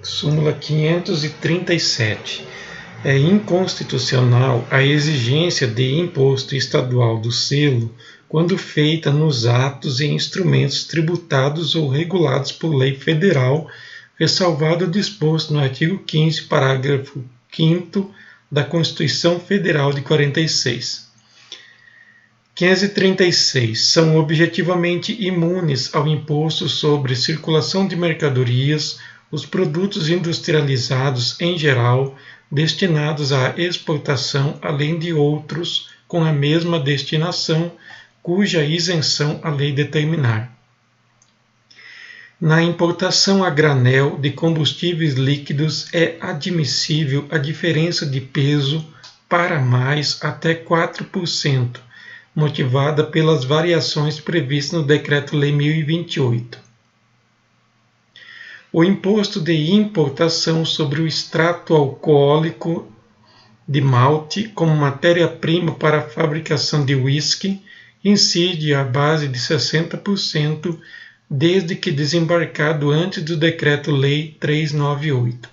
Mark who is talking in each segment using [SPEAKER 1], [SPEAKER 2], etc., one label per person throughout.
[SPEAKER 1] Súmula 537. É inconstitucional a exigência de imposto estadual do selo quando feita nos atos e instrumentos tributados ou regulados por lei federal, ressalvado o disposto no artigo 15, parágrafo 5º da Constituição Federal de 46. 536. São objetivamente imunes ao imposto sobre circulação de mercadorias os produtos industrializados em geral, destinados à exportação, além de outros com a mesma destinação, cuja isenção a lei determinar. Na importação a granel de combustíveis líquidos é admissível a diferença de peso para mais até 4%, motivada pelas variações previstas no Decreto-Lei 1028. O imposto de importação sobre o extrato alcoólico de malte como matéria-prima para a fabricação de uísque incide à base de 60%, desde que desembarcado antes do Decreto-Lei 398.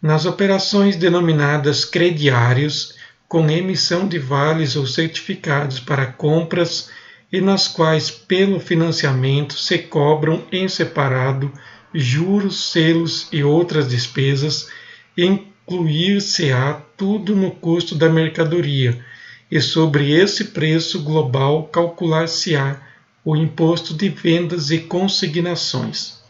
[SPEAKER 1] Nas operações denominadas crediários, com emissão de vales ou certificados para compras e nas quais, pelo financiamento, se cobram em separado juros, selos e outras despesas, incluir-se-á tudo no custo da mercadoria, e sobre esse preço global calcular-se-á o imposto de vendas e consignações.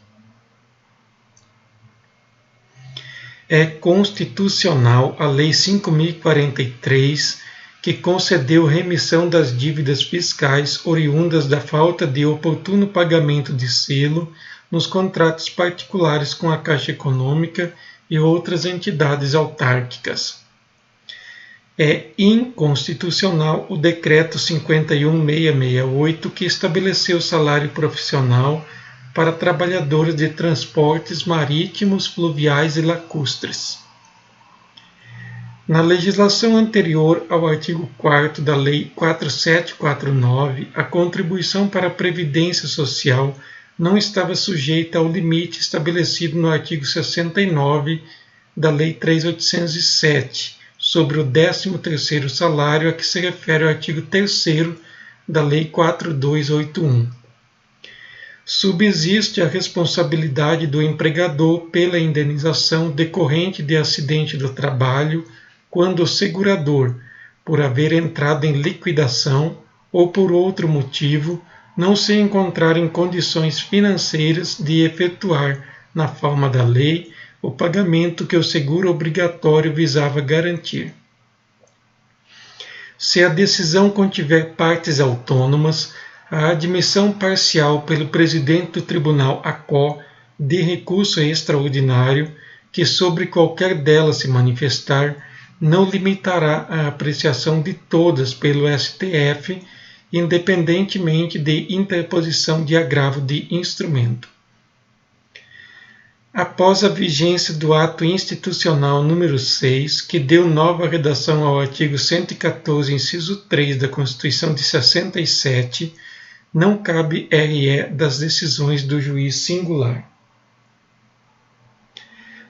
[SPEAKER 1] É constitucional a Lei 5.043, que concedeu remissão das dívidas fiscais oriundas da falta de oportuno pagamento de selo nos contratos particulares com a Caixa Econômica e outras entidades autárquicas. É inconstitucional o Decreto 51.668, que estabeleceu salário profissional para trabalhadores de transportes marítimos, fluviais e lacustres. Na legislação anterior ao artigo 4º da Lei 4749, a contribuição para a Previdência Social não estava sujeita ao limite estabelecido no artigo 69 da Lei 3.807, sobre o 13º salário, a que se refere o artigo 3º da Lei 4281. Subsiste a responsabilidade do empregador pela indenização decorrente de acidente do trabalho, quando o segurador, por haver entrado em liquidação ou por outro motivo, não se encontrar em condições financeiras de efetuar, na forma da lei, o pagamento que o seguro obrigatório visava garantir. Se a decisão contiver partes autônomas, a admissão parcial pelo presidente do Tribunal ACO de recurso extraordinário, que sobre qualquer delas se manifestar, não limitará a apreciação de todas pelo STF, independentemente de interposição de agravo de instrumento. Após a vigência do ato institucional número 6, que deu nova redação ao artigo 114, inciso 3 da Constituição de 67, não cabe RE das decisões do juiz singular.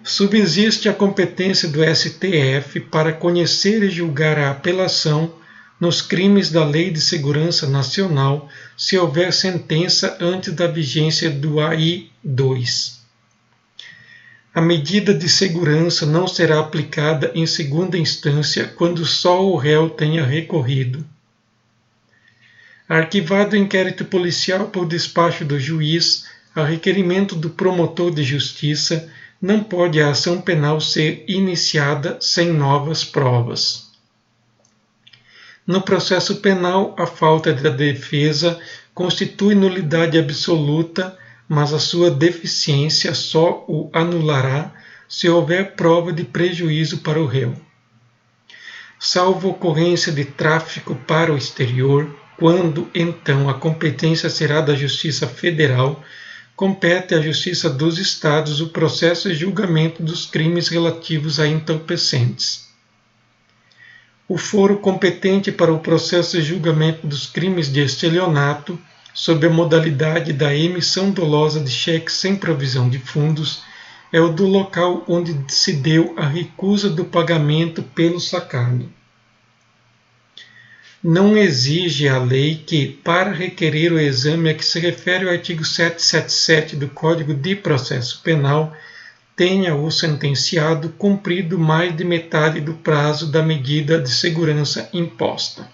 [SPEAKER 1] Subsiste a competência do STF para conhecer e julgar a apelação nos crimes da Lei de Segurança Nacional, se houver sentença antes da vigência do AI 2. A medida de segurança não será aplicada em segunda instância quando só o réu tenha recorrido. Arquivado o inquérito policial por despacho do juiz, a requerimento do promotor de justiça, não pode a ação penal ser iniciada sem novas provas. No processo penal, a falta da defesa constitui nulidade absoluta, mas a sua deficiência só o anulará se houver prova de prejuízo para o réu. Salvo ocorrência de tráfico para o exterior, quando, então, a competência será da Justiça Federal, compete à Justiça dos Estados o processo e julgamento dos crimes relativos a entorpecentes. O foro competente para o processo e julgamento dos crimes de estelionato, sob a modalidade da emissão dolosa de cheques sem provisão de fundos, é o do local onde se deu a recusa do pagamento pelo sacado. Não exige a lei que, para requerer o exame a que se refere o artigo 777 do Código de Processo Penal, tenha o sentenciado cumprido mais de metade do prazo da medida de segurança imposta.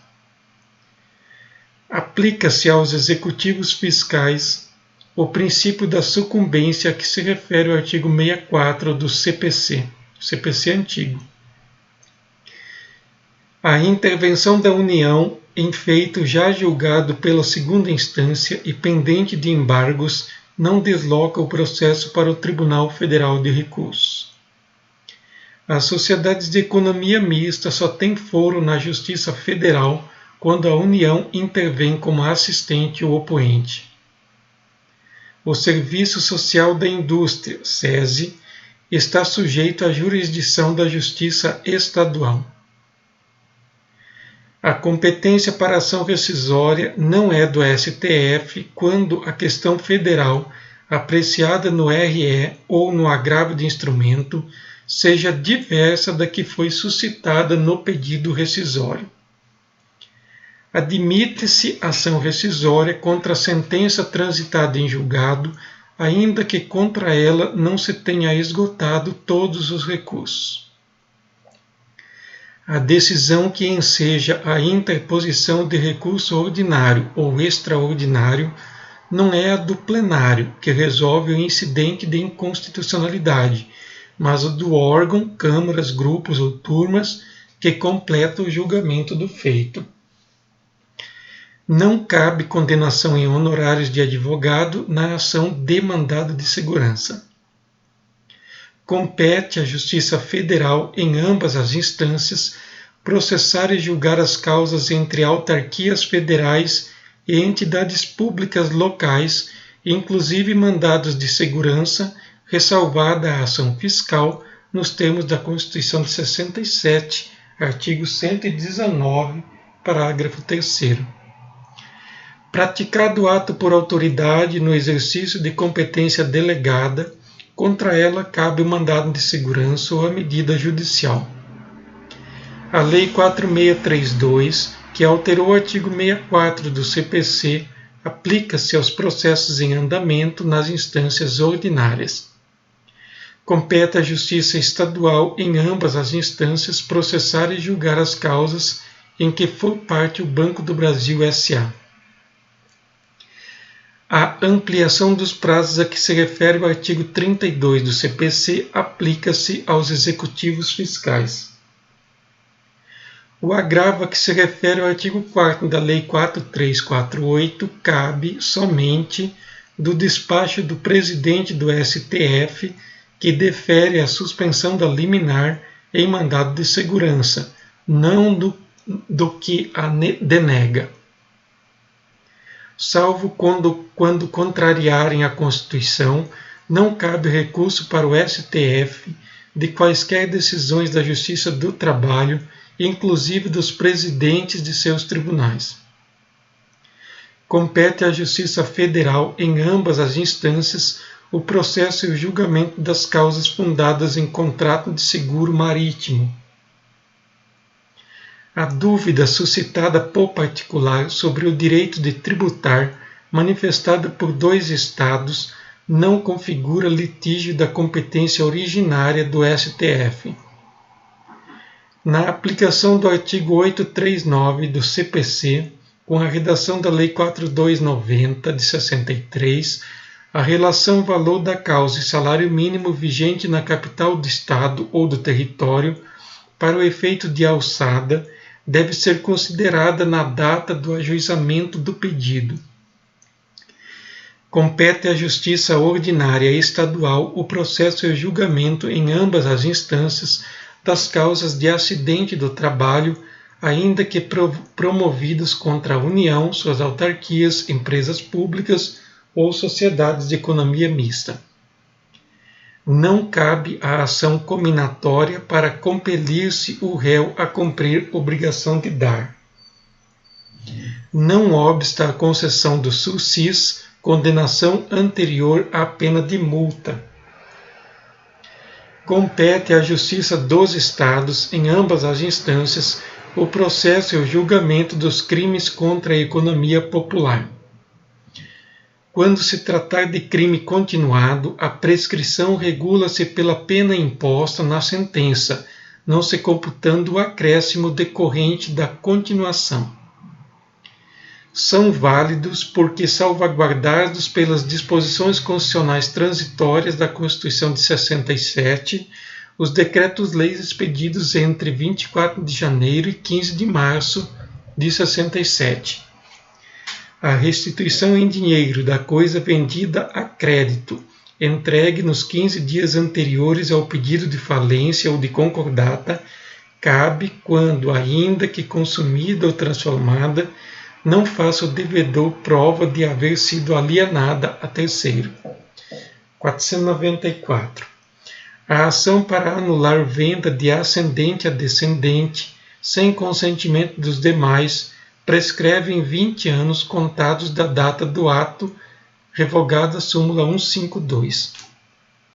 [SPEAKER 1] Aplica-se aos executivos fiscais o princípio da sucumbência a que se refere o artigo 64 do CPC antigo. A intervenção da União em feito já julgado pela segunda instância e pendente de embargos não desloca o processo para o Tribunal Federal de Recursos. As sociedades de economia mista só têm foro na Justiça Federal quando a União intervém como assistente ou opoente. O Serviço Social da Indústria, SESI, está sujeito à jurisdição da Justiça Estadual. A competência para ação rescisória não é do STF quando a questão federal, apreciada no RE ou no agravo de instrumento, seja diversa da que foi suscitada no pedido rescisório. Admite-se ação rescisória contra a sentença transitada em julgado, ainda que contra ela não se tenha esgotado todos os recursos. A decisão que enseja a interposição de recurso ordinário ou extraordinário não é a do plenário, que resolve o incidente de inconstitucionalidade, mas a do órgão, câmaras, grupos ou turmas que completa o julgamento do feito. Não cabe condenação em honorários de advogado na ação de mandado de segurança. Compete à Justiça Federal, em ambas as instâncias, processar e julgar as causas entre autarquias federais e entidades públicas locais, inclusive mandados de segurança, ressalvada a ação fiscal, nos termos da Constituição de 67, artigo 119, parágrafo 3º. Praticado ato por autoridade no exercício de competência delegada, contra ela cabe o mandado de segurança ou a medida judicial. A Lei 4632, que alterou o artigo 64 do CPC, aplica-se aos processos em andamento nas instâncias ordinárias. Compete à Justiça Estadual, em ambas as instâncias, processar e julgar as causas em que for parte o Banco do Brasil S.A. A ampliação dos prazos a que se refere o artigo 32 do CPC aplica-se aos executivos fiscais. O agravo a que se refere o artigo 4º da Lei 4348 cabe somente do despacho do presidente do STF, que defere a suspensão da liminar em mandado de segurança, não do que a denega. Salvo quando contrariarem a Constituição, não cabe recurso para o STF de quaisquer decisões da Justiça do Trabalho, inclusive dos presidentes de seus tribunais. Compete à Justiça Federal, em ambas as instâncias, o processo e o julgamento das causas fundadas em contrato de seguro marítimo. A dúvida suscitada por particular sobre o direito de tributar, manifestada por dois estados, não configura litígio da competência originária do STF. Na aplicação do artigo 839 do CPC, com a redação da Lei 4290 de 63, a relação valor da causa e salário mínimo vigente na capital do estado ou do território, para o efeito de alçada, deve ser considerada na data do ajuizamento do pedido. Compete à Justiça Ordinária Estadual o processo e o julgamento em ambas as instâncias das causas de acidente do trabalho, ainda que promovidas contra a União, suas autarquias, empresas públicas ou sociedades de economia mista. Não cabe a ação cominatória para compelir-se o réu a cumprir obrigação de dar. Não obsta a concessão do sursis, condenação anterior à pena de multa. Compete à Justiça dos Estados, em ambas as instâncias, o processo e o julgamento dos crimes contra a economia popular. Quando se tratar de crime continuado, a prescrição regula-se pela pena imposta na sentença, não se computando o acréscimo decorrente da continuação. São válidos porque salvaguardados pelas disposições constitucionais transitórias da Constituição de 67, os decretos-leis expedidos entre 24 de janeiro e 15 de março de 67. A restituição em dinheiro da coisa vendida a crédito, entregue nos 15 dias anteriores ao pedido de falência ou de concordata, cabe quando, ainda que consumida ou transformada, não faça o devedor prova de haver sido alienada a terceiro. 494. A ação para anular venda de ascendente a descendente, sem consentimento dos demais, prescreve em 20 anos contados da data do ato, revogada a súmula 152.